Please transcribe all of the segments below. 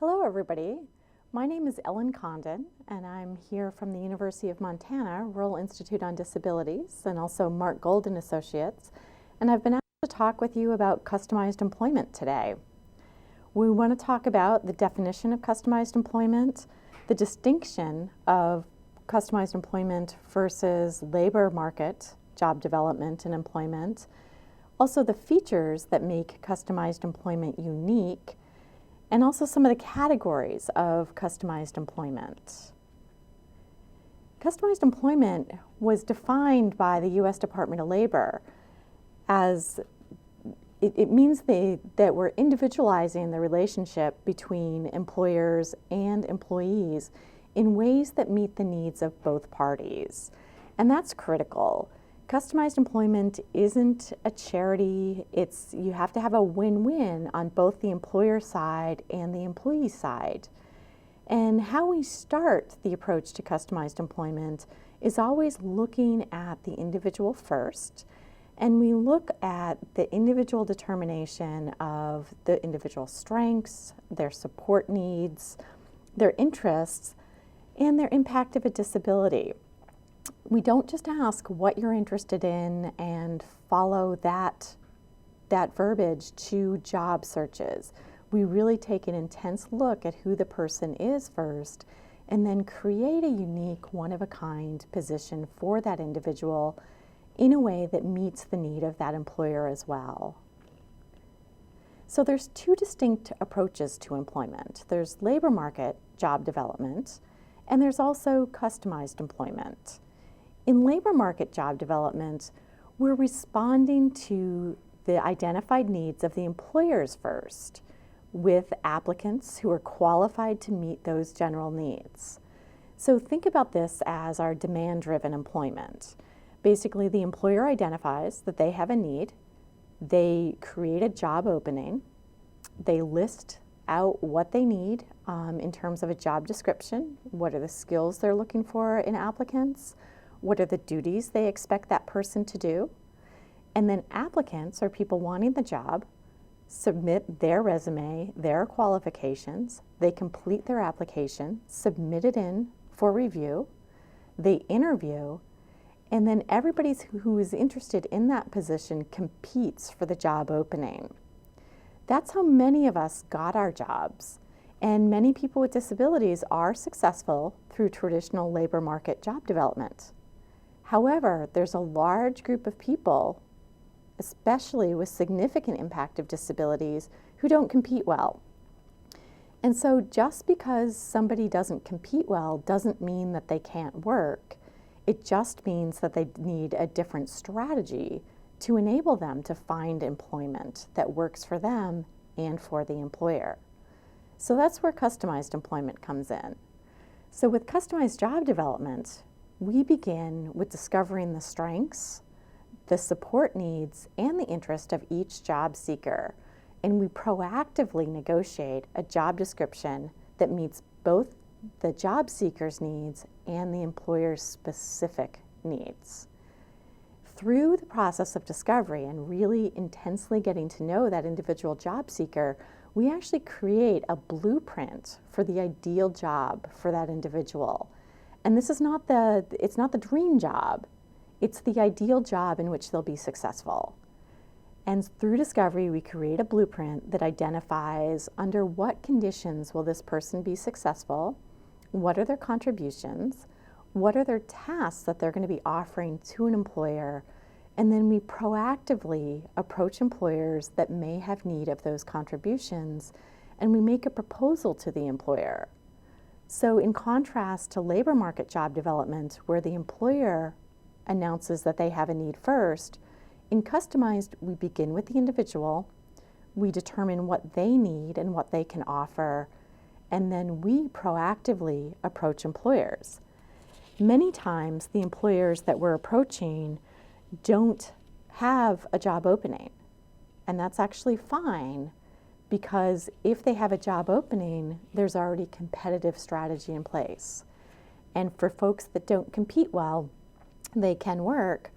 Hello everybody, my name is Ellen Condon and I'm here from the University of Montana Rural Institute on Disabilities and also Mark Golden Associates, and I've been asked to talk with you about customized employment today. We want to talk about the definition of customized employment, the distinction of customized employment versus labor market job development and employment, also the features that make customized employment unique, and also some of the categories of customized employment. Customized employment was defined by the U.S. Department of Labor as it means that we're individualizing the relationship between employers and employees in ways that meet the needs of both parties. And that's critical. Customized employment isn't a charity. You have to have a win-win on both the employer side and the employee side. And how we start the approach to customized employment is always looking at the individual first. And we look at the individual determination of the individual strengths, their support needs, their interests, and their impact of a disability. We don't just ask what you're interested in and follow that verbiage to job searches. We really take an intense look at who the person is first and then create a unique, one-of-a-kind position for that individual in a way that meets the need of that employer as well. So there's two distinct approaches to employment. There's labor market job development, and there's also customized employment. In labor market job development, we're responding to the identified needs of the employers first, with applicants who are qualified to meet those general needs. So think about this as our demand-driven employment. Basically, the employer identifies that they have a need, they create a job opening, they list out what they need in terms of a job description, what are the skills they're looking for in applicants, what are the duties they expect that person to do, and then applicants, or people wanting the job, submit their resume, their qualifications, they complete their application, submit it in for review, they interview, and then everybody who is interested in that position competes for the job opening. That's how many of us got our jobs, and many people with disabilities are successful through traditional labor market job development. However, there's a large group of people, especially with significant impact of disabilities, who don't compete well. And so just because somebody doesn't compete well doesn't mean that they can't work. It just means that they need a different strategy to enable them to find employment that works for them and for the employer. So that's where customized employment comes in. So with customized job development, we begin with discovering the strengths, the support needs, and the interest of each job seeker, and we proactively negotiate a job description that meets both the job seeker's needs and the employer's specific needs. Through the process of discovery and really intensely getting to know that individual job seeker, we actually create a blueprint for the ideal job for that individual. And this is it's not the dream job, it's the ideal job in which they'll be successful. And through discovery, we create a blueprint that identifies under what conditions will this person be successful, what are their contributions, what are their tasks that they're going to be offering to an employer, and then we proactively approach employers that may have need of those contributions, and we make a proposal to the employer. So in contrast to labor market job development, where the employer announces that they have a need first, in customized, we begin with the individual, we determine what they need and what they can offer, and then we proactively approach employers. Many times, the employers that we're approaching don't have a job opening, and that's actually fine, because if they have a job opening, there's already competitive strategy in place. And for folks that don't compete well, they can work.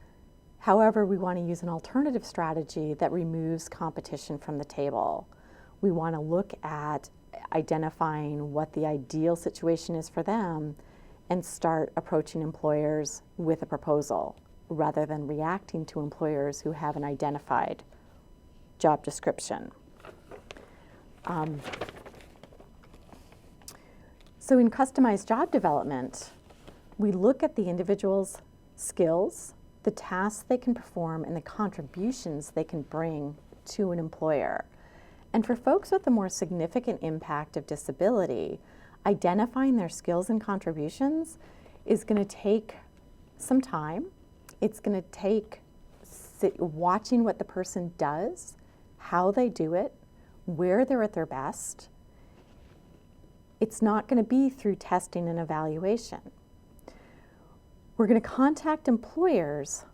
However, we want to use an alternative strategy that removes competition from the table. We want to look at identifying what the ideal situation is for them and start approaching employers with a proposal rather than reacting to employers who have an identified job description. So in customized job development, we look at the individual's skills, the tasks they can perform, and the contributions they can bring to an employer. And for folks with a more significant impact of disability, identifying their skills and contributions is going to take some time. It's going to take watching what the person does, how they do it, where they're at their best. It's not going to be through testing and evaluation. We're going to contact employers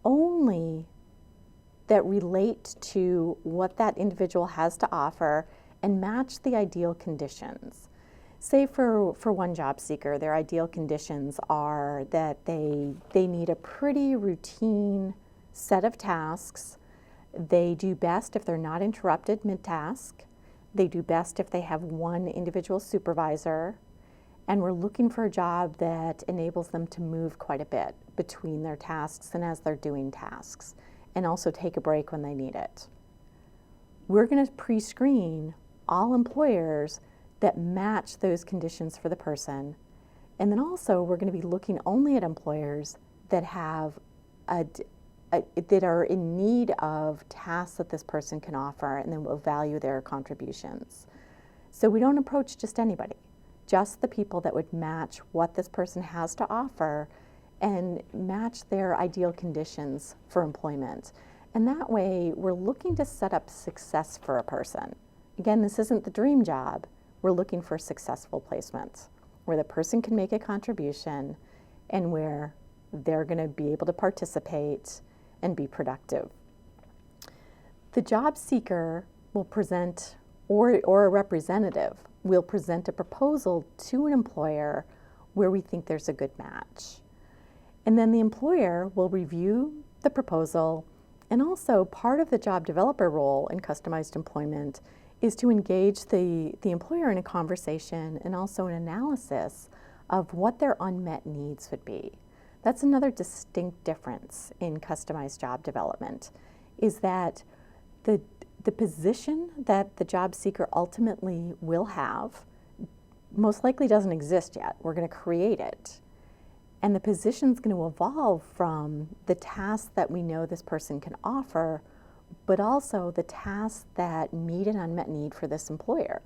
only that relate to what that individual has to offer and match the ideal conditions. Say for one job seeker, their ideal conditions are that they need a pretty routine set of tasks. They do best if they're not interrupted mid-task. They do best if they have one individual supervisor. And we're looking for a job that enables them to move quite a bit between their tasks and as they're doing tasks, and also take a break when they need it. We're going to pre-screen all employers that match those conditions for the person. And then also we're going to be looking only at employers that have that are in need of tasks that this person can offer, and then we'll value their contributions. So we don't approach just anybody, just the people that would match what this person has to offer and match their ideal conditions for employment. And that way, we're looking to set up success for a person. Again, this isn't the dream job. We're looking for successful placements where the person can make a contribution and where they're going to be able to participate and be productive. The job seeker will present, or a representative will present a proposal to an employer where we think there's a good match. And then the employer will review the proposal, and also part of the job developer role in customized employment is to engage the employer in a conversation and also an analysis of what their unmet needs would be. That's another distinct difference in customized job development, is that the position that the job seeker ultimately will have most likely doesn't exist yet. We're going to create it. And the position's going to evolve from the tasks that we know this person can offer, but also the tasks that meet an unmet need for this employer.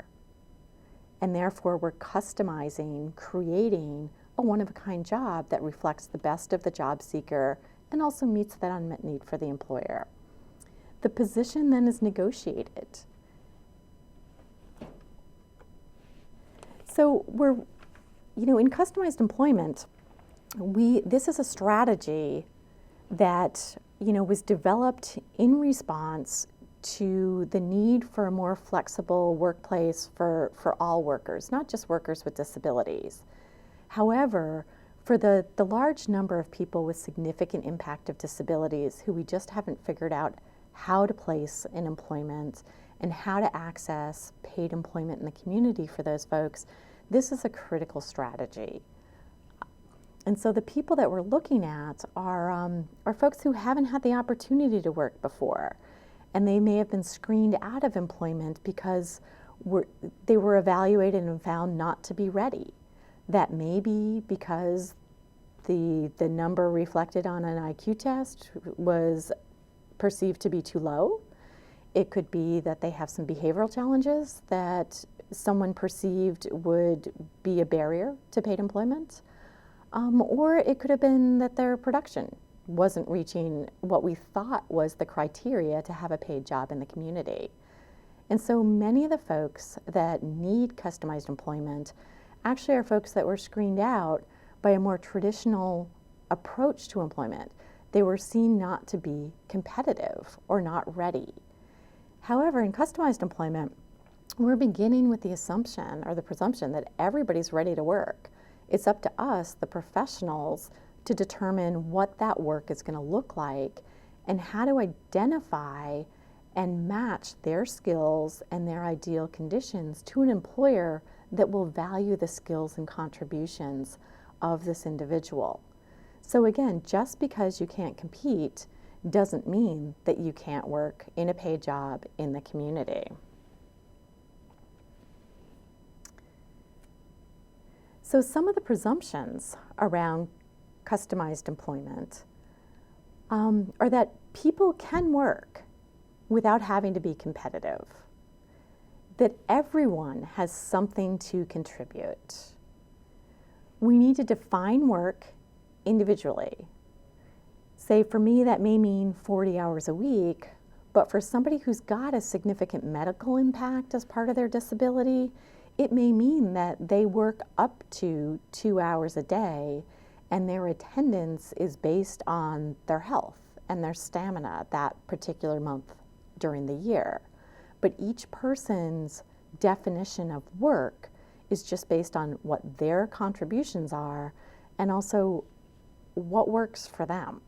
And therefore, we're customizing, creating a one-of-a-kind job that reflects the best of the job seeker and also meets that unmet need for the employer. The position then is negotiated. So in customized employment, this is a strategy that, was developed in response to the need for a more flexible workplace for all workers, not just workers with disabilities. However, for the large number of people with significant impact of disabilities who we just haven't figured out how to place in employment and how to access paid employment in the community for those folks, this is a critical strategy. And so the people that we're looking at are folks who haven't had the opportunity to work before, and they may have been screened out of employment because they were evaluated and found not to be ready. That may be because the number reflected on an IQ test was perceived to be too low. It could be that they have some behavioral challenges that someone perceived would be a barrier to paid employment. Or it could have been that their production wasn't reaching what we thought was the criteria to have a paid job in the community. And so many of the folks that need customized employment actually are folks that were screened out by a more traditional approach to employment. They were seen not to be competitive or not ready. However, in customized employment, we're beginning with the assumption or the presumption that everybody's ready to work. It's up to us, the professionals, to determine what that work is going to look like and how to identify and match their skills and their ideal conditions to an employer that will value the skills and contributions of this individual. So again, just because you can't compete doesn't mean that you can't work in a paid job in the community. So some of the presumptions around customized employment are that people can work without having to be competitive, that everyone has something to contribute. We need to define work individually. Say for me, that may mean 40 hours a week, but for somebody who's got a significant medical impact as part of their disability, it may mean that they work up to 2 hours a day and their attendance is based on their health and their stamina that particular month during the year. But each person's definition of work is just based on what their contributions are and also what works for them.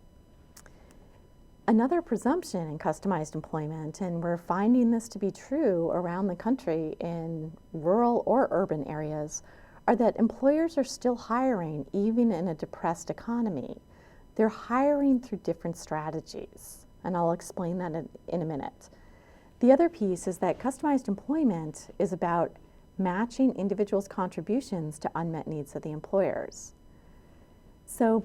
Another presumption in customized employment, and we're finding this to be true around the country in rural or urban areas, are that employers are still hiring even in a depressed economy. They're hiring through different strategies, and I'll explain that in a minute. The other piece is that customized employment is about matching individuals' contributions to unmet needs of the employers. So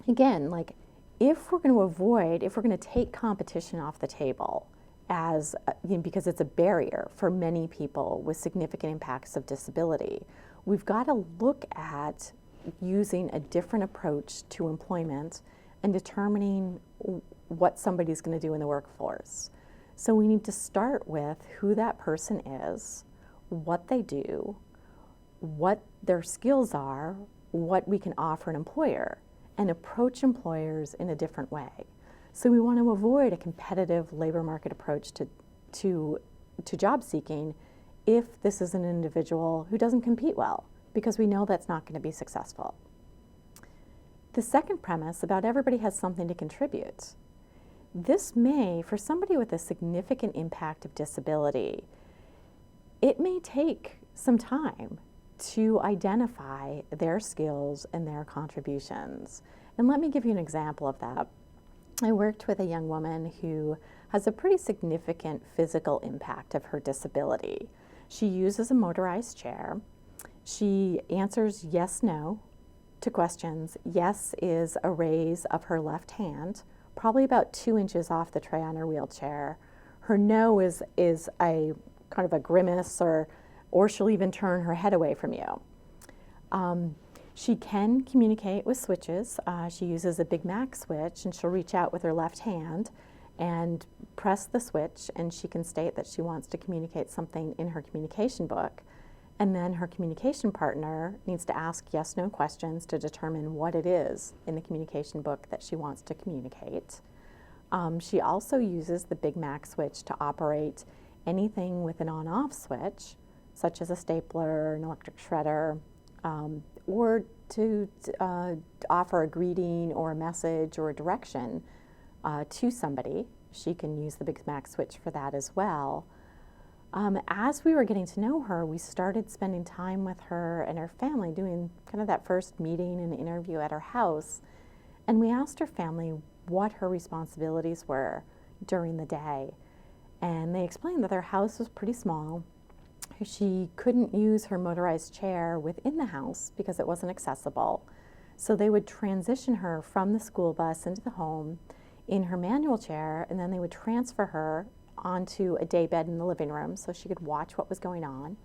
again, like if we're going to take competition off the table as, because it's a barrier for many people with significant impacts of disability, we've got to look at using a different approach to employment and determining what somebody's going to do in the workforce. So we need to start with who that person is, what they do, what their skills are, what we can offer an employer, and approach employers in a different way. So we want to avoid a competitive labor market approach to job seeking if this is an individual who doesn't compete well, because we know that's not going to be successful. The second premise about everybody has something to contribute. This may, for somebody with a significant impact of disability, it may take some time to identify their skills and their contributions. And let me give you an example of that. I worked with a young woman who has a pretty significant physical impact of her disability. She uses a motorized chair. She answers yes, no to questions. Yes is a raise of her left hand, probably about 2 inches off the tray on her wheelchair. Her no is a kind of a grimace, or she'll even turn her head away from you. She can communicate with switches. She uses a Big Mac switch, and she'll reach out with her left hand and press the switch, and she can state that she wants to communicate something in her communication book. And then her communication partner needs to ask yes/no questions to determine what it is in the communication book that she wants to communicate. She also uses the Big Mac switch to operate anything with an on-off switch, such as a stapler, an electric shredder, or to offer a greeting or a message or a direction to somebody. She can use the Big Mac switch for that as well. As we were getting to know her, we started spending time with her and her family, doing kind of that first meeting and interview at her house. And we asked her family what her responsibilities were during the day. And they explained that their house was pretty small. She couldn't use her motorized chair within the house because it wasn't accessible. So they would transition her from the school bus into the home in her manual chair, and then they would transfer her onto a day bed in the living room so she could watch what was going on.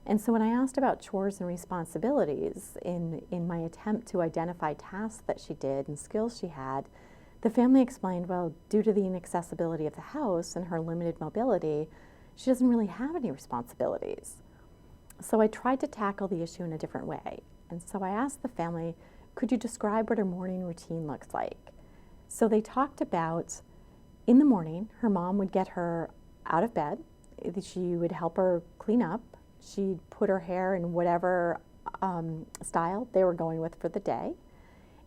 And so when I asked about chores and responsibilities in my attempt to identify tasks that she did and skills she had, the family explained, well, due to the inaccessibility of the house and her limited mobility, she doesn't really have any responsibilities. So I tried to tackle the issue in a different way. And so I asked the family, could you describe what her morning routine looks like? So they talked about, in the morning, her mom would get her out of bed. She would help her clean up. She'd put her hair in whatever style they were going with for the day.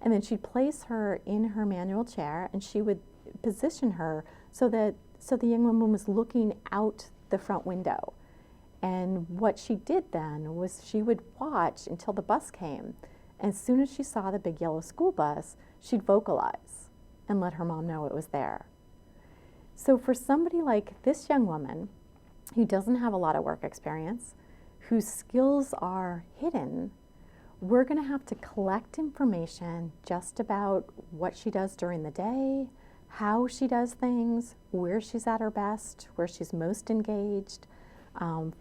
And then she'd place her in her manual chair, and she would position her so that So the young woman was looking out the front window. And what she did then was she would watch until the bus came. As soon as she saw the big yellow school bus, she'd vocalize and let her mom know it was there. So for somebody like this young woman who doesn't have a lot of work experience, whose skills are hidden, we're going to have to collect information just about what she does during the day, how she does things, where she's at her best, where she's most engaged,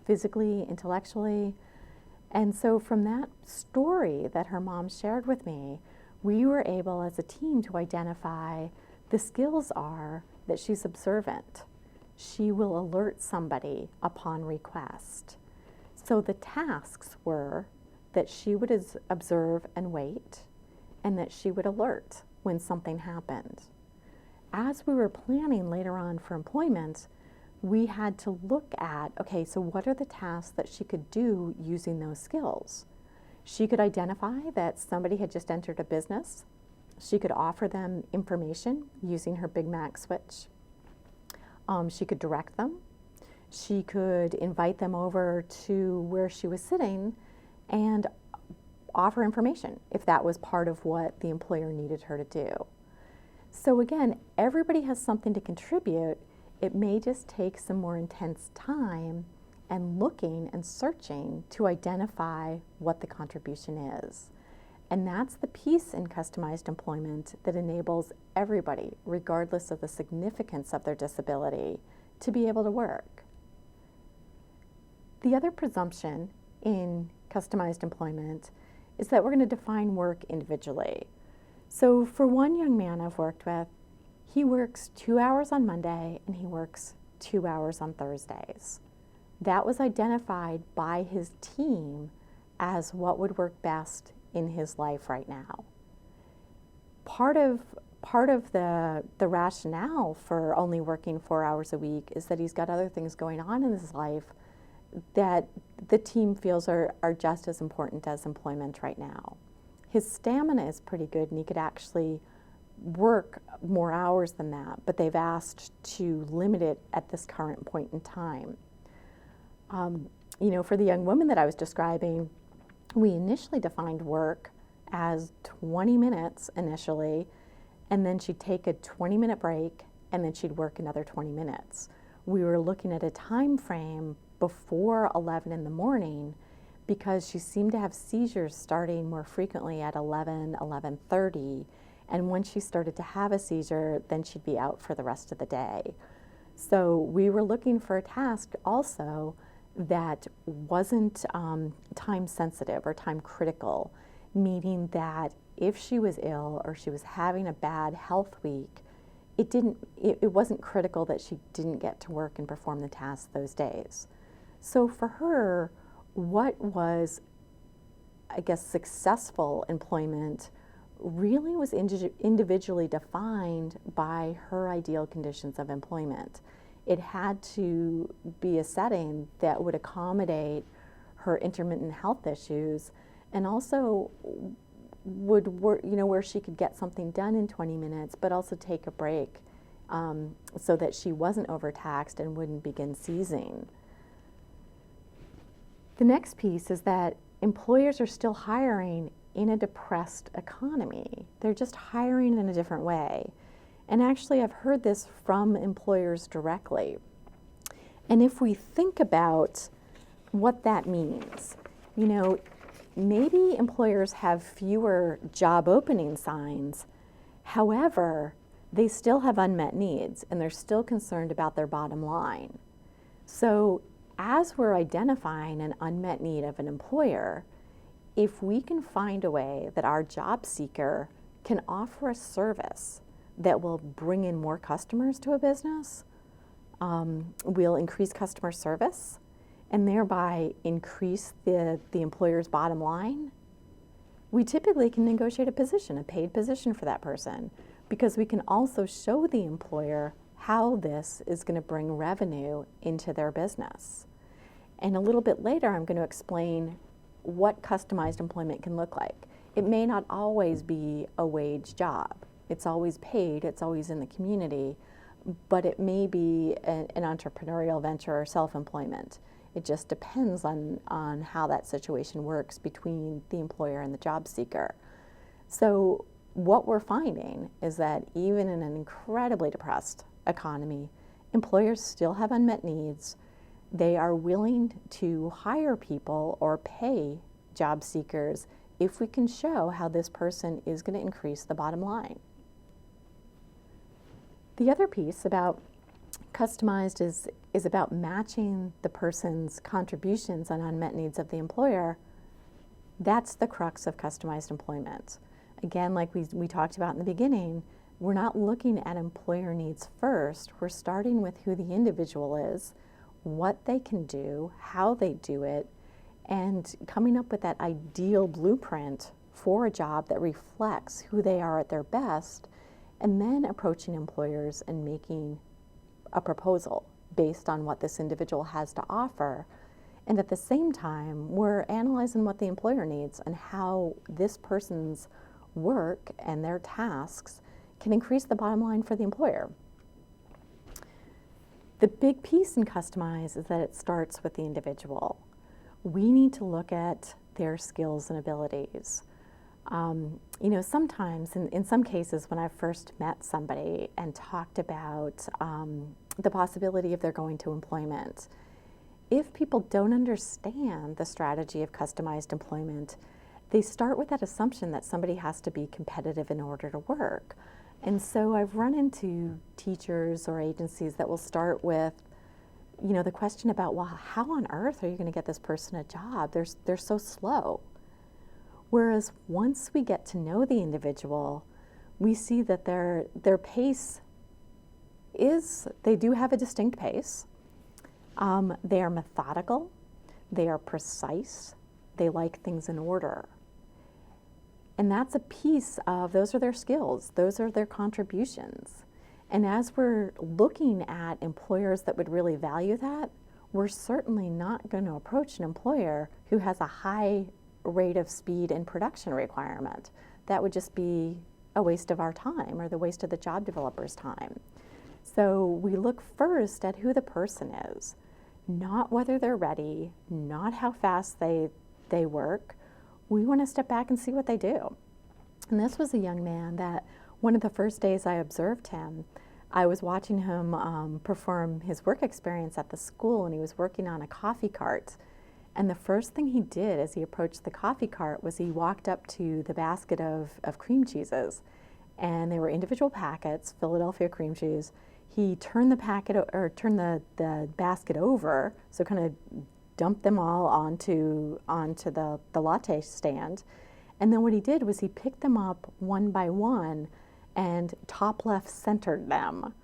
physically, intellectually. And so from that story that her mom shared with me, we were able as a team to identify the skills are that she's observant. She will alert somebody upon request. So the tasks were that she would observe and wait, and that she would alert when something happened. As we were planning later on for employment, we had to look at, okay, so what are the tasks that she could do using those skills? She could identify that somebody had just entered a business. She could offer them information using her Big Mac switch. She could direct them. She could invite them over to where she was sitting and offer information if that was part of what the employer needed her to do. So again, everybody has something to contribute. It may just take some more intense time and looking and searching to identify what the contribution is. And that's the piece in customized employment that enables everybody, regardless of the significance of their disability, to be able to work. The other presumption in customized employment is that we're going to define work individually. So for one young man I've worked with, he works 2 hours on Monday and he works 2 hours on Thursdays. That was identified by his team as what would work best in his life right now. Part of the rationale for only working 4 hours a week is that he's got other things going on in his life that the team feels are just as important as employment right now. His stamina is pretty good and he could actually work more hours than that, but they've asked to limit it at this current point in time. For the young woman that I was describing, we initially defined work as 20 minutes initially, and then she'd take a 20-minute break, and then she'd work another 20 minutes. We were looking at a time frame before 11 in the morning because she seemed to have seizures starting more frequently at 11:30, and when she started to have a seizure, then she'd be out for the rest of the day. So we were looking for a task also that wasn't time sensitive or time critical, meaning that if she was ill or she was having a bad health week, it wasn't critical that she didn't get to work and perform the tasks those days. So for her, what was, I guess, successful employment really was individually defined by her ideal conditions of employment. It had to be a setting that would accommodate her intermittent health issues and also would work, where she could get something done in 20 minutes, but also take a break so that she wasn't overtaxed and wouldn't begin seizing. The next piece is that employers are still hiring in a depressed economy. They're just hiring in a different way. And actually, I've heard this from employers directly. And if we think about what that means, maybe employers have fewer job opening signs. However, they still have unmet needs and they're still concerned about their bottom line. So as we're identifying an unmet need of an employer, if we can find a way that our job seeker can offer a service that will bring in more customers to a business, we'll increase customer service and thereby increase the employer's bottom line, we typically can negotiate a paid position for that person, because we can also show the employer how this is going to bring revenue into their business. And a little bit later, I'm going to explain what customized employment can look like. It may not always be a wage job. It's always paid, it's always in the community, but it may be an entrepreneurial venture or self-employment. It just depends on how that situation works between the employer and the job seeker. So what we're finding is that even in an incredibly depressed economy, employers still have unmet needs. They are willing to hire people or pay job seekers if we can show how this person is going to increase the bottom line. The other piece about customized is about matching the person's contributions on unmet needs of the employer. That's the crux of customized employment. Again, like we talked about in the beginning, we're not looking at employer needs first. We're starting with who the individual is, what they can do, how they do it, and coming up with that ideal blueprint for a job that reflects who they are at their best, and then approaching employers and making a proposal based on what this individual has to offer. And at the same time, we're analyzing what the employer needs and how this person's work and their tasks can increase the bottom line for the employer. The big piece in Customize is that it starts with the individual. We need to look at their skills and abilities. Sometimes, in some cases, when I first met somebody and talked about the possibility of their going to employment, if people don't understand the strategy of customized employment, they start with that assumption that somebody has to be competitive in order to work. And so I've run into teachers or agencies that will start with, the question about, well, how on earth are you going to get this person a job? They're so slow. Whereas once we get to know the individual, we see that their pace they do have a distinct pace. They are methodical, they are precise, they like things in order. And that's a piece of, those are their skills, those are their contributions. And as we're looking at employers that would really value that, we're certainly not going to approach an employer who has a high rate of speed and production requirement. That would just be a waste of our time or the waste of the job developer's time. So we look first at who the person is, not whether they're ready, not how fast they work. We want to step back and see what they do. And this was a young man that one of the first days I observed him, I was watching him perform his work experience at the school, and he was working on a coffee cart. And the first thing he did as he approached the coffee cart was he walked up to the basket of cream cheeses, and they were individual packets, Philadelphia cream cheese. He turned the basket over, so kind of dumped them all onto the latte stand. And then what he did was he picked them up one by one and top left centered them.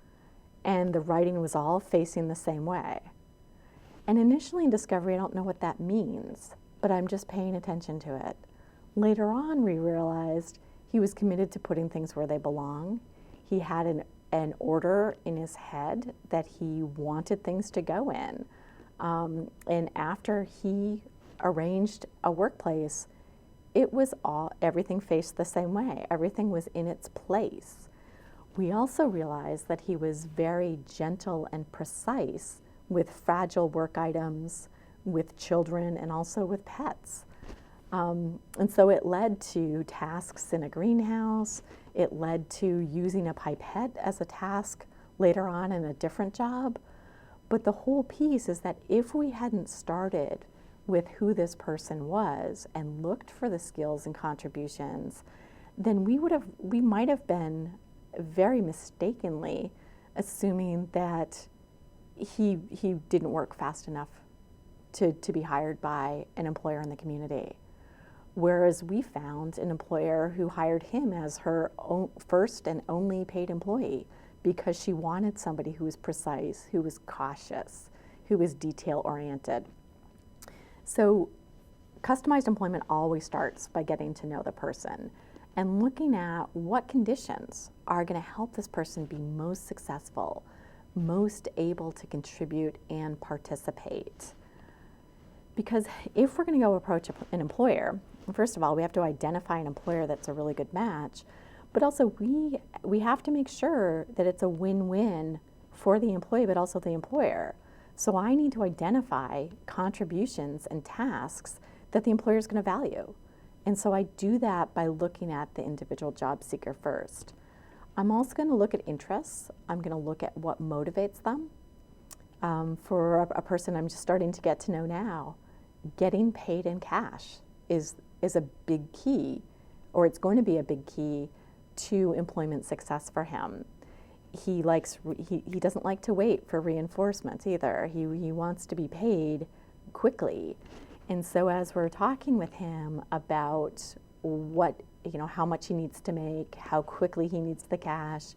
And the writing was all facing the same way. And initially in discovery, I don't know what that means, but I'm just paying attention to it. Later on, we realized he was committed to putting things where they belong. He had an order in his head that he wanted things to go in. And after he arranged a workplace, it was everything faced the same way. Everything was in its place. We also realized that he was very gentle and precise with fragile work items, with children, and also with pets. And so it led to tasks in a greenhouse. It led to using a pipette as a task later on in a different job. But the whole piece is that if we hadn't started with who this person was and looked for the skills and contributions, then we might have been very mistakenly assuming that he didn't work fast enough to be hired by an employer in the community. Whereas we found an employer who hired him as her first and only paid employee because she wanted somebody who was precise, who was cautious, who was detail-oriented. So customized employment always starts by getting to know the person and looking at what conditions are going to help this person be most successful, most able to contribute and participate. Because if we're going to go approach an employer, first of all, we have to identify an employer that's a really good match, but also we have to make sure that it's a win-win for the employee, but also the employer. So I need to identify contributions and tasks that the employer is going to value. And so I do that by looking at the individual job seeker first. I'm also going to look at interests. I'm going to look at what motivates them. For a person I'm just starting to get to know now, getting paid in cash is a big key, or it's going to be a big key to employment success for him. He doesn't like to wait for reinforcement either. He wants to be paid quickly. And so as we're talking with him about how much he needs to make, how quickly he needs the cash,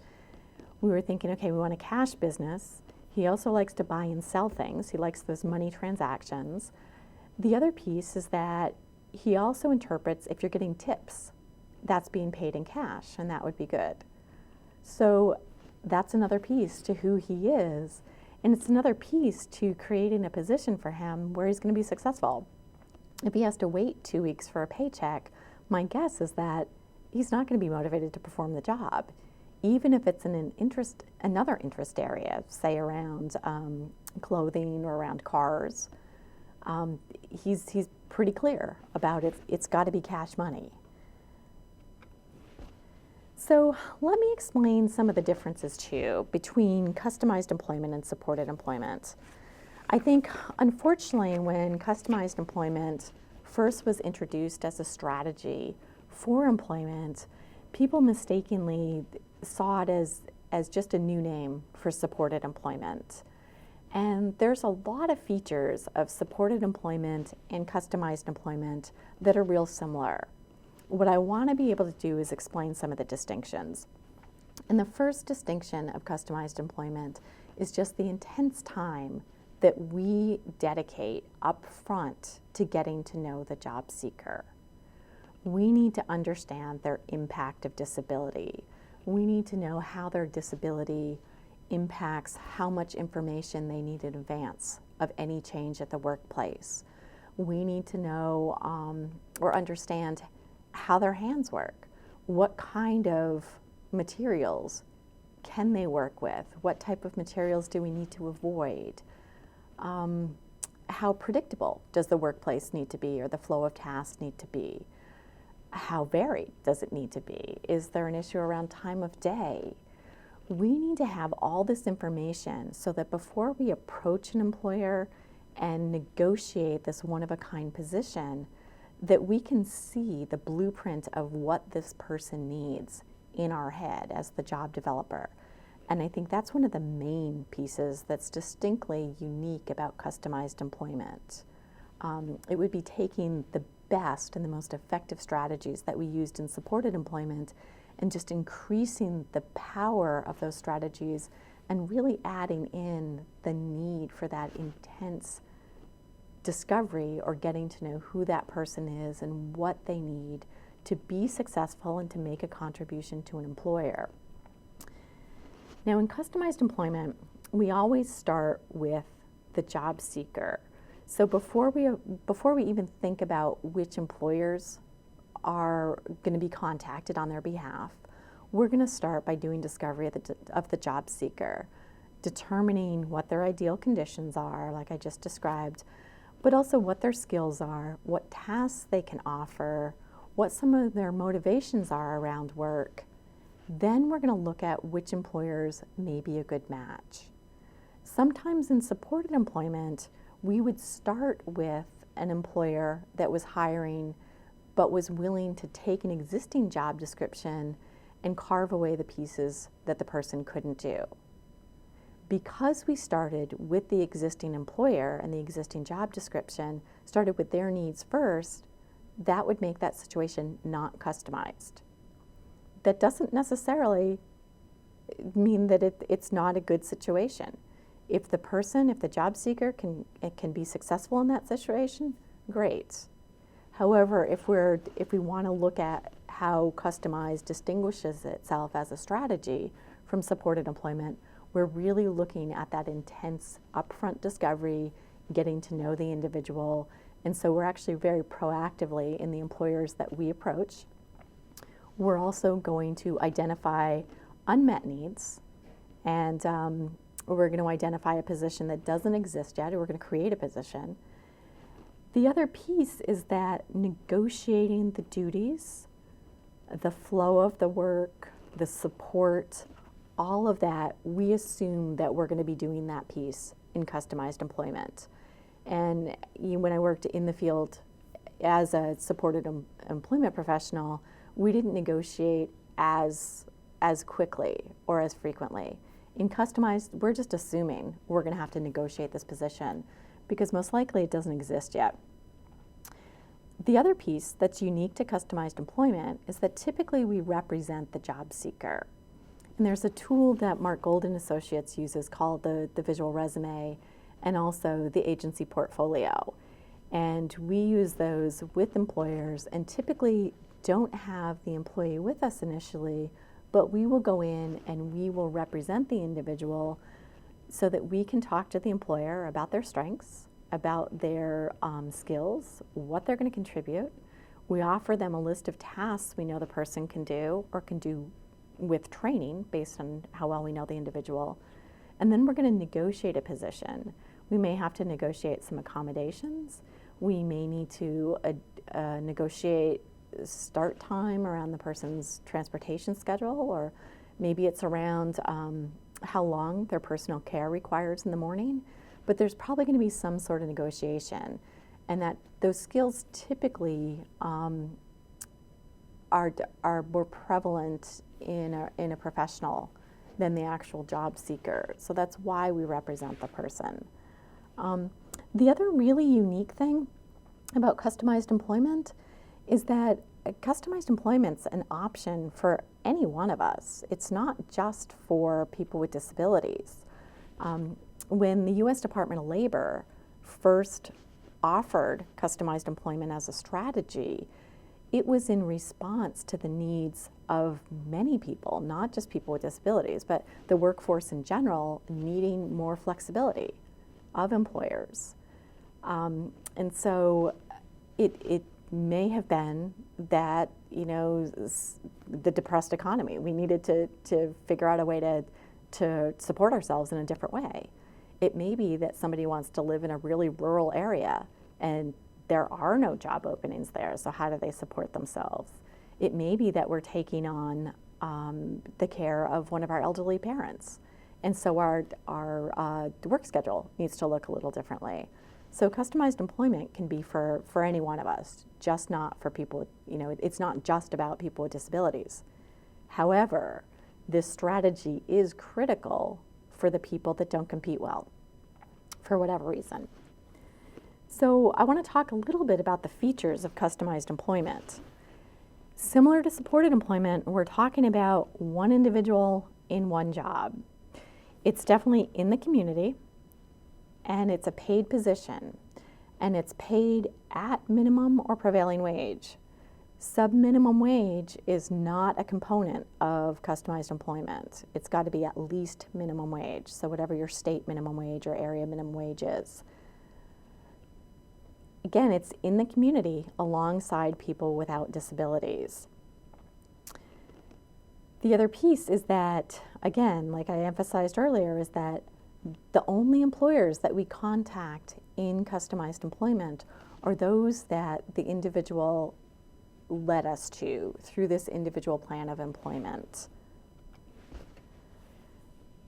we were thinking, okay, we want a cash business. He also likes to buy and sell things. He likes those money transactions. The other piece is that he also interprets if you're getting tips, that's being paid in cash, and that would be good. So that's another piece to who he is, and it's another piece to creating a position for him where he's going to be successful. If he has to wait 2 weeks for a paycheck, my guess is that he's not going to be motivated to perform the job, even if it's in another interest area, say around clothing or around cars. He's pretty clear about it. It's got to be cash money. So let me explain some of the differences too between customized employment and supported employment. I think, unfortunately, when customized employment first was introduced as a strategy for employment, people mistakenly saw it as just a new name for supported employment. And there's a lot of features of supported employment and customized employment that are real similar. What I want to be able to do is explain some of the distinctions. And the first distinction of customized employment is just the intense time that we dedicate up front to getting to know the job seeker. We need to understand their impact of disability. We need to know how their disability impacts how much information they need in advance of any change at the workplace. We need to know or understand how their hands work. What kind of materials can they work with? What type of materials do we need to avoid? How predictable does the workplace need to be, or the flow of tasks need to be? How varied does it need to be? Is there an issue around time of day? We need to have all this information so that before we approach an employer and negotiate this one-of-a-kind position, that we can see the blueprint of what this person needs in our head as the job developer. And I think that's one of the main pieces that's distinctly unique about customized employment. It would be taking the best and the most effective strategies that we used in supported employment and just increasing the power of those strategies and really adding in the need for that intense discovery or getting to know who that person is and what they need to be successful and to make a contribution to an employer. Now, in customized employment, we always start with the job seeker. So before we even think about which employers are going to be contacted on their behalf, we're going to start by doing discovery of the job seeker, determining what their ideal conditions are, like I just described, but also what their skills are, what tasks they can offer, what some of their motivations are around work. Then we're going to look at which employers may be a good match. Sometimes in supported employment, we would start with an employer that was hiring but was willing to take an existing job description and carve away the pieces that the person couldn't do. Because we started with the existing employer and the existing job description, started with their needs first, that would make that situation not customized. That doesn't necessarily mean that it's not a good situation. If the job seeker can be successful in that situation, great. However, if we want to look at how customized distinguishes itself as a strategy from supported employment, we're really looking at that intense upfront discovery, getting to know the individual, and so we're actually very proactively in the employers that we approach. We're also going to identify unmet needs and We're going to identify a position that doesn't exist yet, or we're going to create a position. The other piece is that negotiating the duties, the flow of the work, the support, all of that, we assume that we're going to be doing that piece in customized employment. And when I worked in the field as a supported employment professional, we didn't negotiate as quickly or as frequently. In customized, we're just assuming we're going to have to negotiate this position because most likely it doesn't exist yet. The other piece that's unique to customized employment is that typically we represent the job seeker. And there's a tool that Mark Golden Associates uses called the visual resume and also the agency portfolio. And we use those with employers and typically don't have the employee with us initially, but we will go in and we will represent the individual so that we can talk to the employer about their strengths, about their skills, what they're going to contribute. We offer them a list of tasks we know the person can do or can do with training based on how well we know the individual. And then we're going to negotiate a position. We may have to negotiate some accommodations. We may need to negotiate start time around the person's transportation schedule, or maybe it's around how long their personal care requires in the morning. But there's probably going to be some sort of negotiation, and that those skills typically are more prevalent in a professional than the actual job seeker. So that's why we represent the person. The other really unique thing about customized employment is that customized employment's an option for any one of us. It's not just for people with disabilities. When the U.S. Department of Labor first offered customized employment as a strategy, it was in response to the needs of many people, not just people with disabilities, but the workforce in general needing more flexibility of employers. And so it may have been that, the depressed economy, we needed to figure out a way to support ourselves in a different way. It may be that somebody wants to live in a really rural area and there are no job openings there, so how do they support themselves? It may be that we're taking on the care of one of our elderly parents, and so our work schedule needs to look a little differently. So customized employment can be for any one of us, just not for people with, it's not just about people with disabilities. However, this strategy is critical for the people that don't compete well, for whatever reason. So I want to talk a little bit about the features of customized employment. Similar to supported employment, we're talking about one individual in one job. It's definitely in the community, and it's a paid position, and it's paid at minimum or prevailing wage. Sub-minimum wage is not a component of customized employment. It's got to be at least minimum wage, so whatever your state minimum wage or area minimum wage is. Again, it's in the community alongside people without disabilities. The other piece is that, again, like I emphasized earlier, is that the only employers that we contact in customized employment are those that the individual led us to through this individual plan of employment.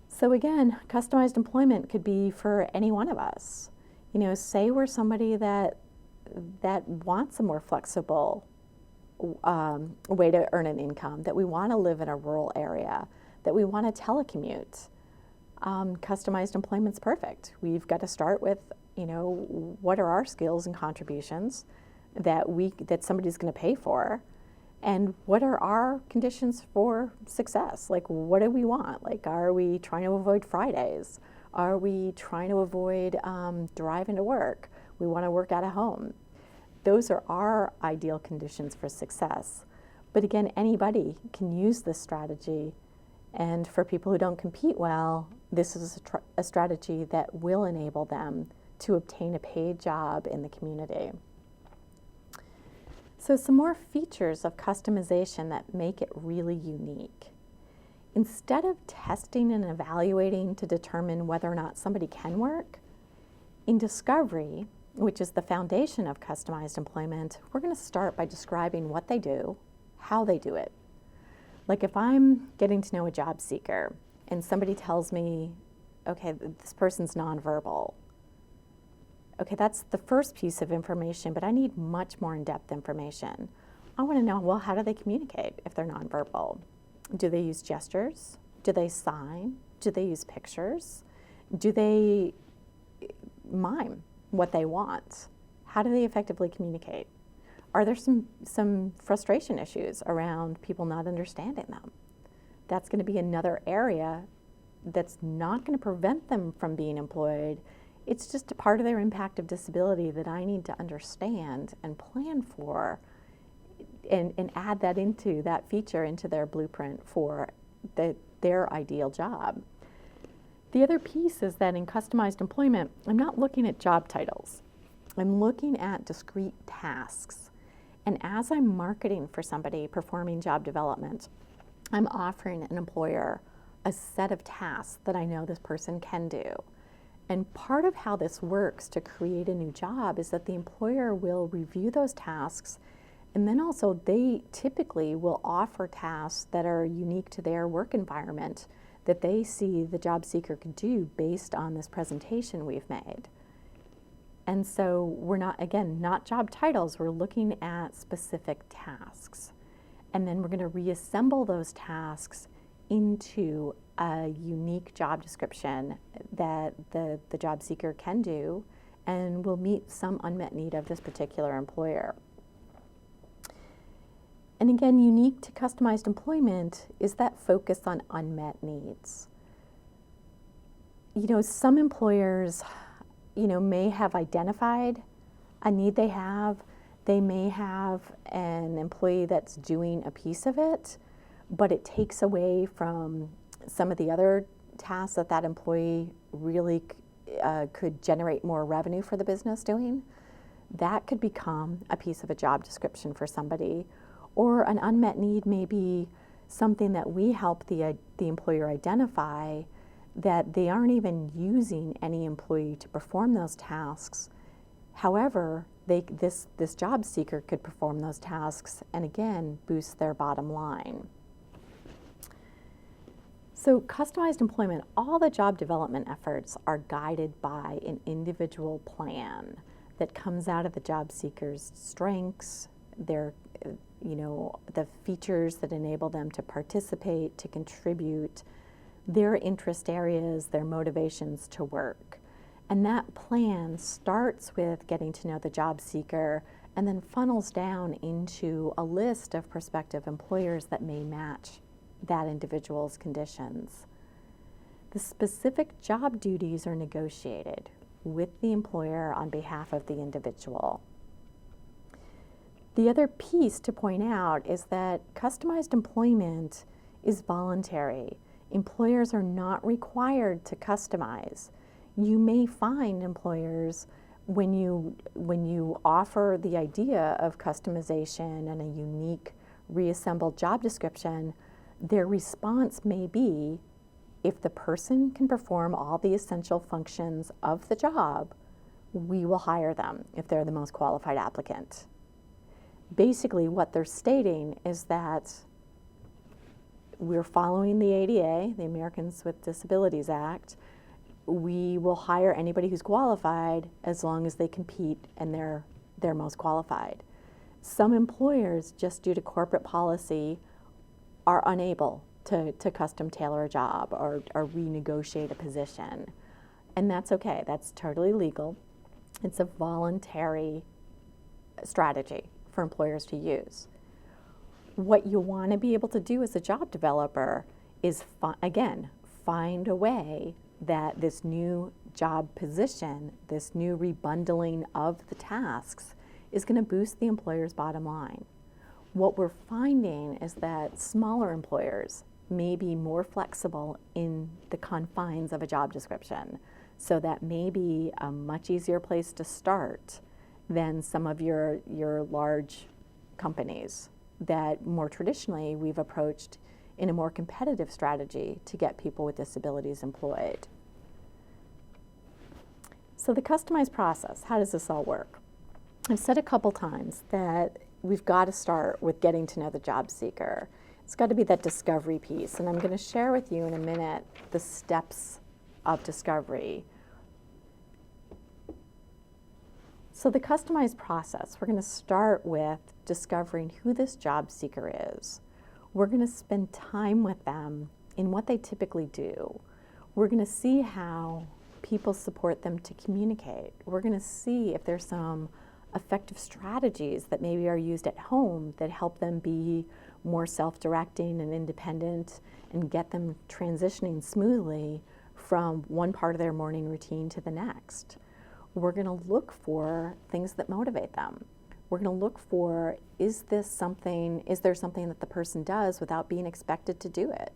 So again, customized employment could be for any one of us. Say we're somebody that wants a more flexible way to earn an income, that we want to live in a rural area, that we want to telecommute. Customized employment's perfect. We've got to start with, what are our skills and contributions that somebody's going to pay for, and what are our conditions for success? Like, what do we want? Like, are we trying to avoid Fridays? Are we trying to avoid driving to work? We want to work out of home. Those are our ideal conditions for success. But again, anybody can use this strategy. And for people who don't compete well, this is a strategy that will enable them to obtain a paid job in the community. So some more features of customization that make it really unique instead of testing and evaluating to determine whether or not somebody can work, in discovery, which is the foundation of customized employment, we're going to start by describing what they do, how they do it. Like if I'm getting to know a job seeker and somebody tells me, okay, this person's nonverbal. Okay, that's the first piece of information, but I need much more in-depth information. I want to know, well, how do they communicate if they're nonverbal? Do they use gestures? Do they sign? Do they use pictures? Do they mime what they want? How do they effectively communicate? Are there some frustration issues around people not understanding them? That's going to be another area that's not going to prevent them from being employed. It's just a part of their impact of disability that I need to understand and plan for and add that into that feature into their blueprint for their ideal job. The other piece is that in customized employment, I'm not looking at job titles. I'm looking at discrete tasks. And as I'm marketing for somebody performing job development, I'm offering an employer a set of tasks that I know this person can do. And part of how this works to create a new job is that the employer will review those tasks, and then also they typically will offer tasks that are unique to their work environment that they see the job seeker could do based on this presentation we've made. And so we're not job titles, we're looking at specific tasks. And then we're going to reassemble those tasks into a unique job description that the job seeker can do and will meet some unmet need of this particular employer. And again, unique to customized employment is that focus on unmet needs. Some employers, may have identified a need they have. They may have an employee that's doing a piece of it, but it takes away from some of the other tasks that employee really could generate more revenue for the business doing. That could become a piece of a job description for somebody. Or an unmet need may be something that we help the employer identify that they aren't even using any employee to perform those tasks. However, this job seeker could perform those tasks and again boost their bottom line. So customized employment, all the job development efforts are guided by an individual plan that comes out of the job seeker's strengths, the features that enable them to participate, to contribute, their interest areas, their motivations to work. And that plan starts with getting to know the job seeker and then funnels down into a list of prospective employers that may match that individual's conditions. The specific job duties are negotiated with the employer on behalf of the individual. The other piece to point out is that customized employment is voluntary. Employers are not required to customize. You may find employers, when you offer the idea of customization and a unique reassembled job description, their response may be, if the person can perform all the essential functions of the job, we will hire them if they're the most qualified applicant. Basically, what they're stating is that we're following the ADA, the Americans with Disabilities Act. We will hire anybody who's qualified as long as they compete and they're most qualified. Some employers, just due to corporate policy, are unable to custom tailor a job or renegotiate a position. And that's okay, that's totally legal. It's a voluntary strategy for employers to use. What you want to be able to do as a job developer is, find a way that this new job position, this new rebundling of the tasks, is going to boost the employer's bottom line. What we're finding is that smaller employers may be more flexible in the confines of a job description. So that may be a much easier place to start than some of your large companies that more traditionally we've approached in a more competitive strategy to get people with disabilities employed. So the customized process, how does this all work? I've said a couple times that we've got to start with getting to know the job seeker. It's got to be that discovery piece, and I'm going to share with you in a minute the steps of discovery. So the customized process, we're going to start with discovering who this job seeker is. We're going to spend time with them in what they typically do. We're going to see how people support them to communicate. We're going to see if there's some effective strategies that maybe are used at home that help them be more self-directing and independent and get them transitioning smoothly from one part of their morning routine to the next. We're going to look for things that motivate them. We're going to look for, is there something that the person does without being expected to do it?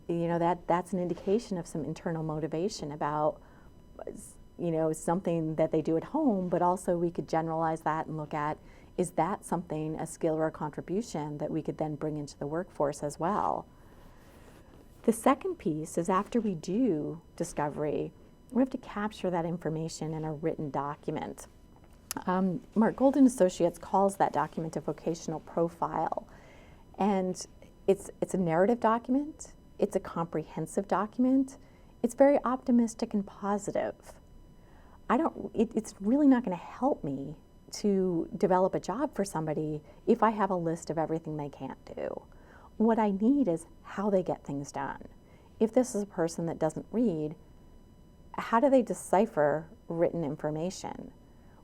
You know, that's an indication of some internal motivation about, you know, something that they do at home, but also we could generalize that and look at, is that something, a skill or a contribution that we could then bring into the workforce as well? The second piece is, after we do discovery, we have to capture that information in a written document. Mark Golden Associates calls that document a vocational profile. And it's a narrative document, it's a comprehensive document, it's very optimistic and positive. It's really not going to help me to develop a job for somebody if I have a list of everything they can't do. What I need is how they get things done. If this is a person that doesn't read, how do they decipher written information?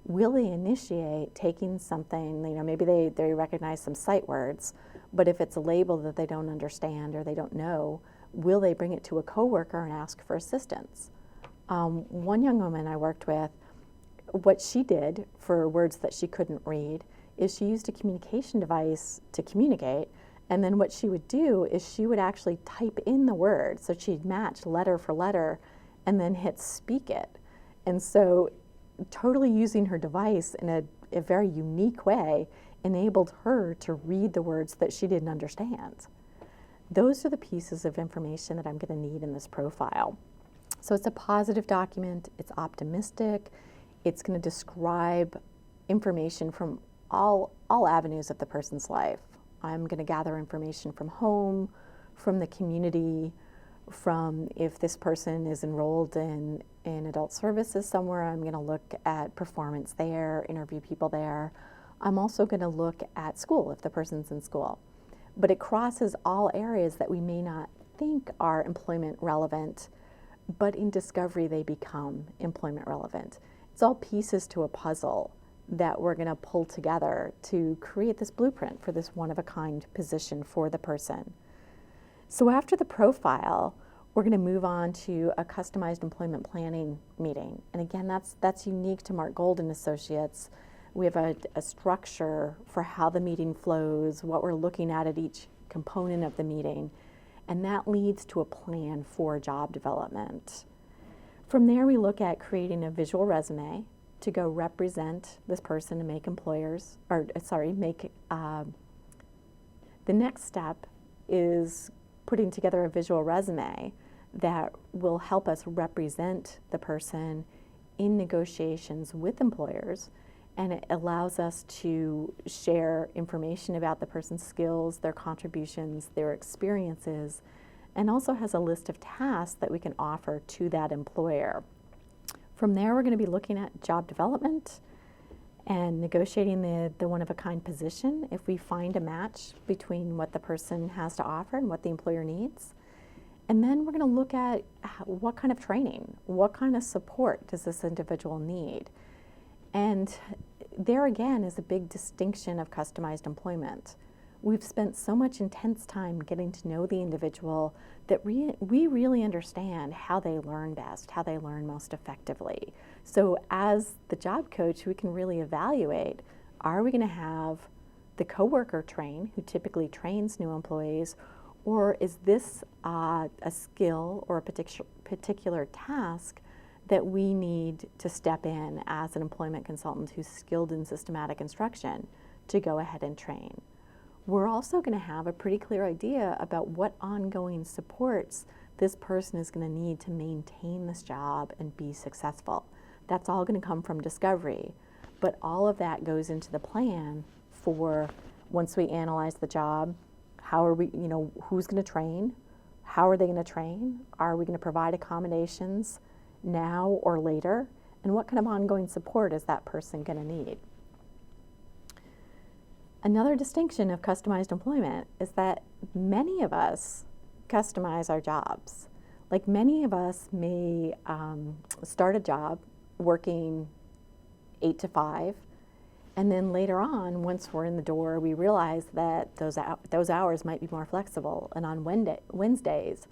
Will they initiate taking something, you know, maybe they recognize some sight words, but if it's a label that they don't understand or they don't know, will they bring it to a coworker and ask for assistance? One young woman I worked with, what she did for words that she couldn't read is she used a communication device to communicate, and then what she would do is she would actually type in the word, so she'd match letter for letter and then hit speak it. And so totally using her device in a very unique way enabled her to read the words that she didn't understand. Those are the pieces of information that I'm going to need in this profile. So it's a positive document, it's optimistic, it's going to describe information from all avenues of the person's life. I'm going to gather information from home, from the community, from if this person is enrolled in adult services somewhere, I'm going to look at performance there, interview people there. I'm also going to look at school if the person's in school. But it crosses all areas that we may not think are employment relevant, but in discovery they become employment relevant. It's all pieces to a puzzle that we're going to pull together to create this blueprint for this one-of-a-kind position for the person. So after the profile, we're going to move on to a customized employment planning meeting. And again, that's unique to Mark Golden Associates. We have a structure for how the meeting flows, what we're looking at each component of the meeting, and that leads to a plan for job development. From there, we look at creating a visual resume to go represent this person and make the next step is putting together a visual resume that will help us represent the person in negotiations with employers, and it allows us to share information about the person's skills, their contributions, their experiences, and also has a list of tasks that we can offer to that employer. From there, we're going to be looking at job development and negotiating the one-of-a-kind position if we find a match between what the person has to offer and what the employer needs. And then we're going to look at what kind of training, what kind of support does this individual need. And there again is a big distinction of customized employment. We've spent so much intense time getting to know the individual that we really understand how they learn best, how they learn most effectively. So as the job coach, we can really evaluate, are we going to have the coworker train, who typically trains new employees, or is this a skill or a particular task that we need to step in as an employment consultant who's skilled in systematic instruction to go ahead and train? we're also going to have a pretty clear idea about what ongoing supports this person is going to need to maintain this job and be successful. That's all going to come from discovery, but all of that goes into the plan for once we analyze the job. How are we, who's going to train? How are they going to train? Are we going to provide accommodations now or later? And what kind of ongoing support is that person going to need? Another distinction of customized employment is that many of us customize our jobs. Like many of us may start a job working 8 to 5, and then later on, once we're in the door, we realize that those hours might be more flexible. And on Wednesdays,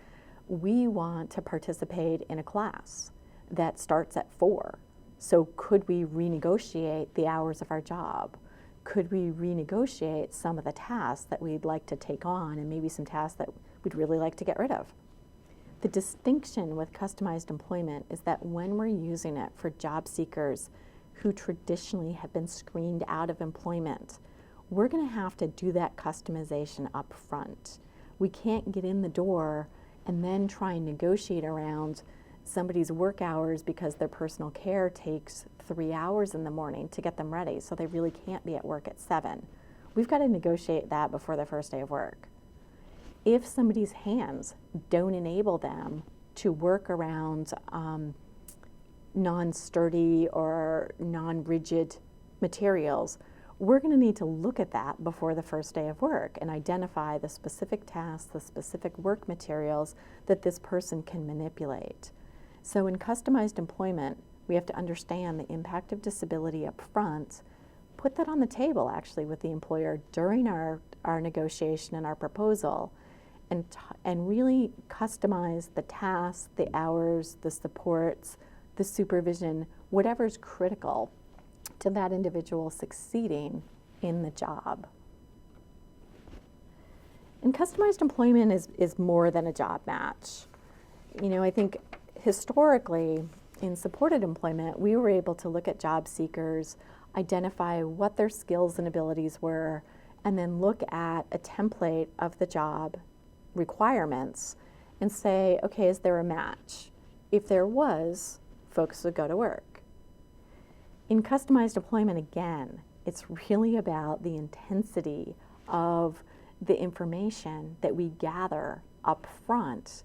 we want to participate in a class that starts at 4. So could we renegotiate the hours of our job? Could we renegotiate some of the tasks that we'd like to take on and maybe some tasks that we'd really like to get rid of? The distinction with customized employment is that when we're using it for job seekers who traditionally have been screened out of employment, we're going to have to do that customization up front. We can't get in the door and then try and negotiate around somebody's work hours because their personal care takes 3 hours in the morning to get them ready, so they really can't be at work at 7. We've got to negotiate that before their first day of work. If somebody's hands don't enable them to work around non-sturdy or non-rigid materials, we're going to need to look at that before the first day of work and identify the specific tasks, the specific work materials that this person can manipulate. So in customized employment, we have to understand the impact of disability up front, put that on the table actually with the employer during our negotiation and our proposal, and really customize the tasks, the hours, the supports, the supervision, whatever's critical to that individual succeeding in the job. And customized employment is more than a job match. I think historically in supported employment, we were able to look at job seekers, identify what their skills and abilities were, and then look at a template of the job requirements and say, okay, is there a match? If there was, folks would go to work. In customized employment, again, it's really about the intensity of the information that we gather up front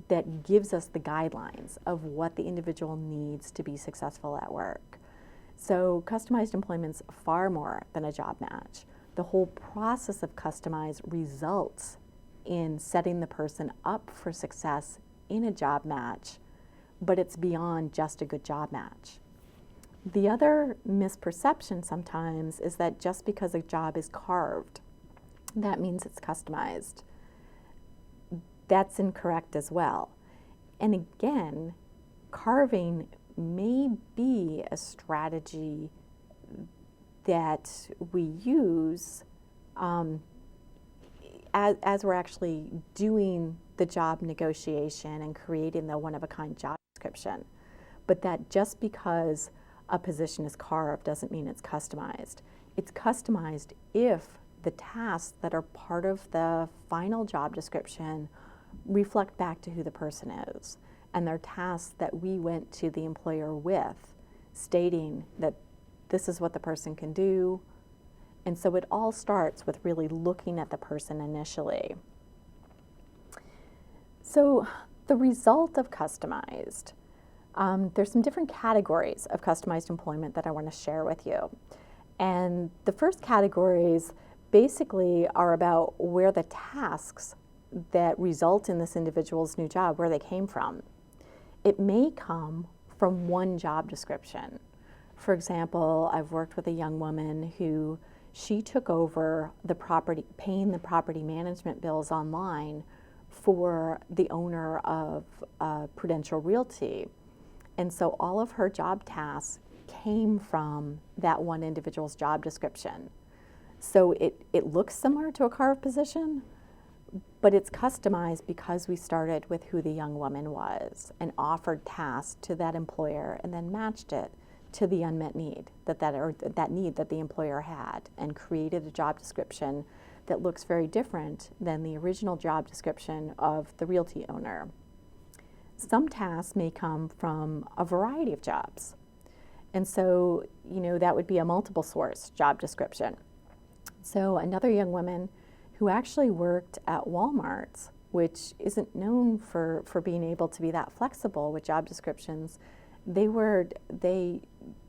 that gives us the guidelines of what the individual needs to be successful at work. So customized employment's far more than a job match. The whole process of customized results in setting the person up for success in a job match, but it's beyond just a good job match. The other misperception sometimes is that just because a job is carved, that means it's customized. That's incorrect as well. And again, carving may be a strategy that we use as we're actually doing the job negotiation and creating the one-of-a-kind job description. But that just because a position is carved doesn't mean it's customized. It's customized if the tasks that are part of the final job description reflect back to who the person is, and they're tasks that we went to the employer with, stating that this is what the person can do. And so it all starts with really looking at the person initially. So the result of customized, there's some different categories of customized employment that I want to share with you. And the first categories basically are about where the tasks that result in this individual's new job, where they came from. It may come from one job description. For example, I've worked with a young woman who she took over paying the property management bills online for the owner of Prudential Realty. And so all of her job tasks came from that one individual's job description. So it looks similar to a carved position, but it's customized because we started with who the young woman was and offered tasks to that employer and then matched it to the unmet need that need that the employer had, and created a job description that looks very different than the original job description of the realty owner. Some tasks may come from a variety of jobs. And so, that would be a multiple source job description. So another young woman who actually worked at Walmart, which isn't known for being able to be that flexible with job descriptions, they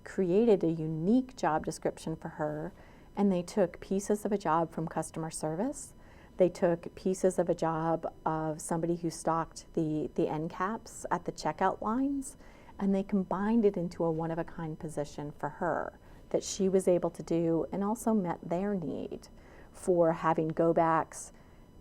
created a unique job description for her, and they took pieces of a job from customer service. They took pieces of a job of somebody who stocked the end caps at the checkout lines, and they combined it into a one-of-a-kind position for her that she was able to do, and also met their need for having go-backs,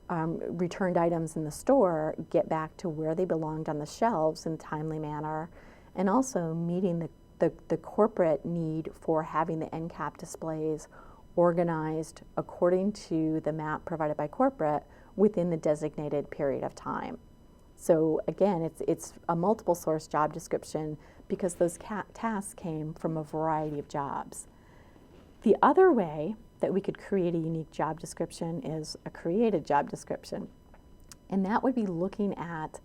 returned items in the store get back to where they belonged on the shelves in a timely manner, and also meeting the corporate need for having the end cap displays organized according to the map provided by corporate within the designated period of time. So again, it's a multiple source job description because those tasks came from a variety of jobs. The other way that we could create a unique job description is a created job description. And that would be looking at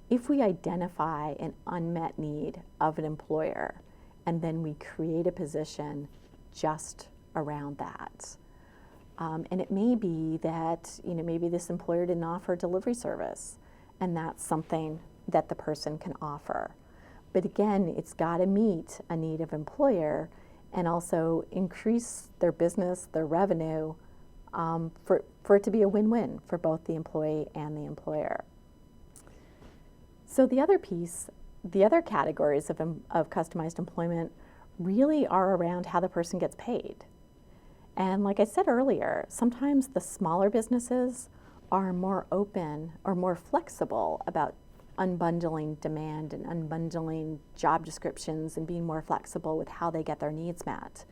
if we identify an unmet need of an employer, and then we create a position just around that. And it may be that, maybe this employer didn't offer a delivery service, and that's something that the person can offer. But again, it's got to meet a need of employer and also increase their business, their revenue, for it to be a win-win for both the employee and the employer. So the other piece, the other categories of customized employment really are around how the person gets paid. And like I said earlier, sometimes the smaller businesses are more open or more flexible about unbundling demand and unbundling job descriptions and being more flexible with how they get their needs met.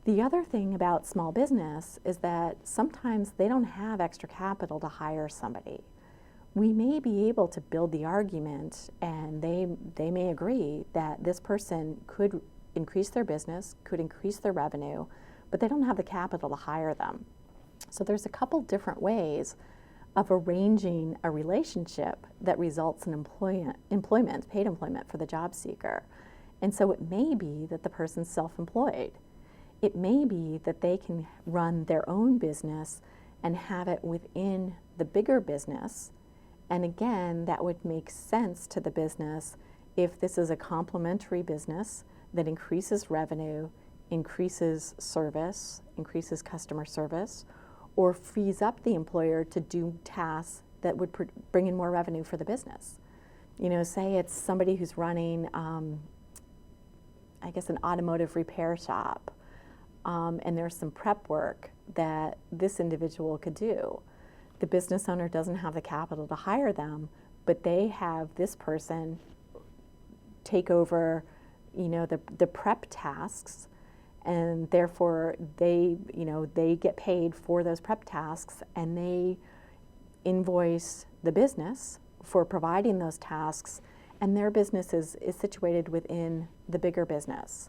The other thing about small business is that sometimes they don't have extra capital to hire somebody. We may be able to build the argument, and they may agree that this person could increase their business, could increase their revenue, but they don't have the capital to hire them. So there's a couple different ways of arranging a relationship that results in employment, paid employment for the job seeker. And so it may be that the person's self-employed. It may be that they can run their own business and have it within the bigger business. And again, that would make sense to the business if this is a complementary business that increases revenue, increases service, increases customer service, or frees up the employer to do tasks that would bring in more revenue for the business. Say it's somebody who's running, an automotive repair shop, and there's some prep work that this individual could do. The business owner doesn't have the capital to hire them, but they have this person take over, the prep tasks, and therefore they get paid for those prep tasks, and they invoice the business for providing those tasks, and their business is situated within the bigger business.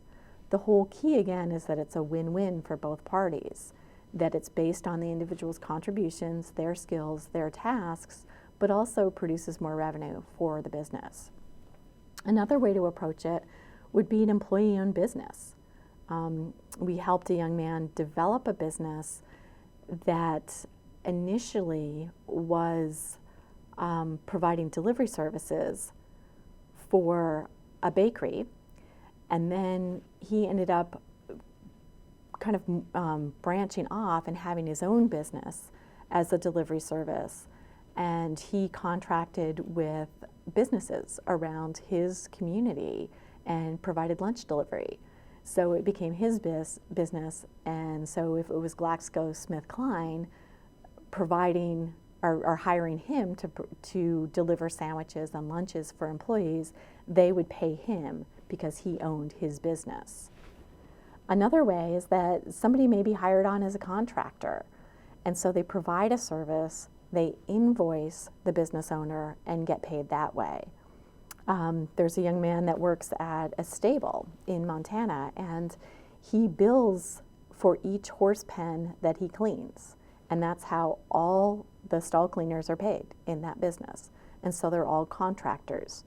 The whole key again is that it's a win-win for both parties, that it's based on the individual's contributions, their skills, their tasks, but also produces more revenue for the business. Another way to approach it would be an employee-owned business. We helped a young man develop a business that initially was providing delivery services for a bakery, and then he ended up kind of branching off and having his own business as a delivery service, and he contracted with businesses around his community and provided lunch delivery. So it became his business, and so if it was GlaxoSmithKline providing or hiring him to deliver sandwiches and lunches for employees, they would pay him because he owned his business. Another way is that somebody may be hired on as a contractor, and so they provide a service, they invoice the business owner and get paid that way. There's a young man that works at a stable in Montana, and he bills for each horse pen that he cleans. And that's how all the stall cleaners are paid in that business. And so they're all contractors.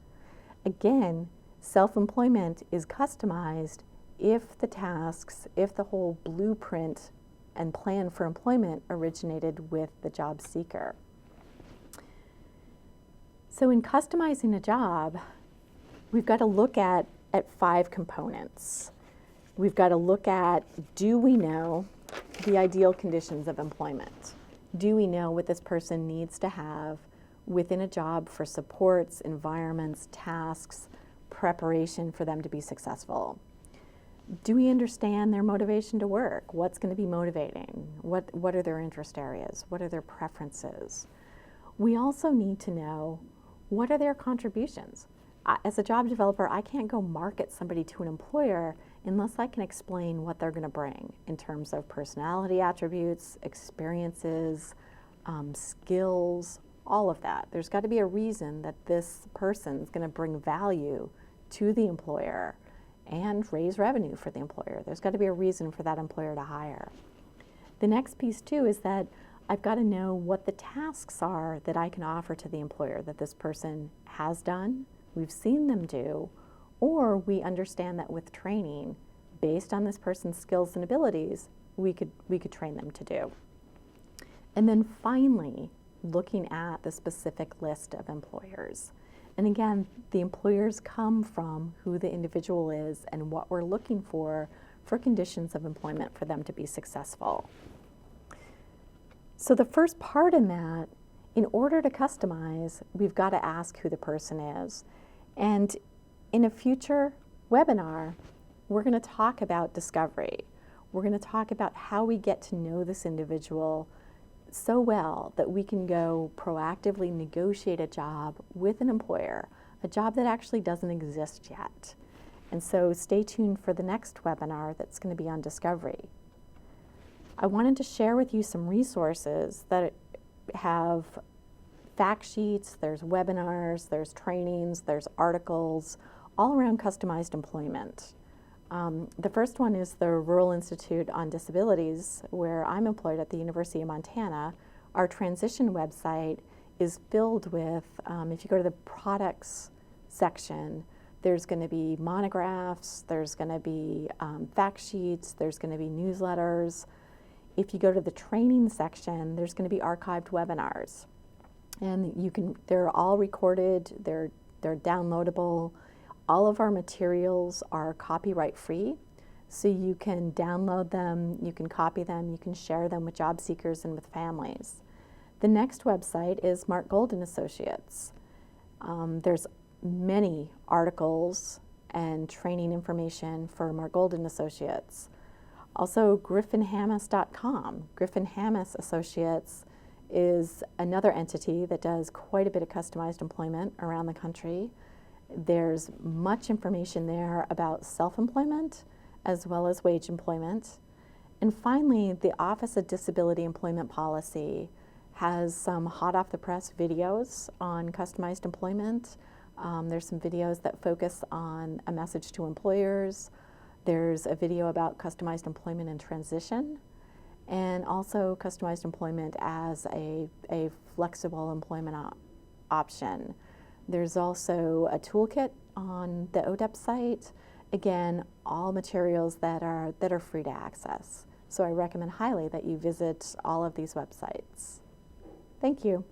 Again, self-employment is customized if the tasks, if the whole blueprint and plan for employment originated with the job seeker. So in customizing a job, we've got to look at 5 components. We've got to look at, do we know the ideal conditions of employment? Do we know what this person needs to have within a job for supports, environments, tasks, preparation for them to be successful? Do we understand their motivation to work? What's going to be motivating? What are their interest areas? What are their preferences? We also need to know, what are their contributions? As a job developer, I can't go market somebody to an employer unless I can explain what they're going to bring in terms of personality attributes, experiences, skills, all of that. There's got to be a reason that this person's going to bring value to the employer and raise revenue for the employer. There's got to be a reason for that employer to hire. The next piece too is that I've got to know what the tasks are that I can offer to the employer that this person has done, we've seen them do, or we understand that with training, based on this person's skills and abilities, we could train them to do. And then finally, looking at the specific list of employers. And again, the employers come from who the individual is and what we're looking for conditions of employment for them to be successful. So the first part in that, in order to customize, we've got to ask who the person is. And in a future webinar, we're going to talk about discovery. We're going to talk about how we get to know this individual so well that we can go proactively negotiate a job with an employer, a job that actually doesn't exist yet. And so stay tuned for the next webinar that's going to be on discovery. I wanted to share with you some resources that have fact sheets, there's webinars, there's trainings, there's articles, all around customized employment. The first one is the Rural Institute on Disabilities, where I'm employed at the University of Montana. Our transition website is filled with, if you go to the products section, there's going to be monographs, there's going to be fact sheets, there's going to be newsletters. If you go to the training section, there's going to be archived webinars. And they're all recorded, they're downloadable. All of our materials are copyright free, so you can download them, you can copy them, you can share them with job seekers and with families. The next website is Mark Golden Associates. There's many articles and training information for Mark Golden Associates. Also, griffinhammis.com. Griffin Hammis Associates is another entity that does quite a bit of customized employment around the country. There's much information there about self-employment as well as wage employment. And finally, the Office of Disability Employment Policy has some hot off the press videos on customized employment. There's some videos that focus on a message to employers. There's a video about customized employment and transition, and also customized employment as a flexible employment option. There's also a toolkit on the ODEP site. Again, all materials that are free to access. So I recommend highly that you visit all of these websites. Thank you.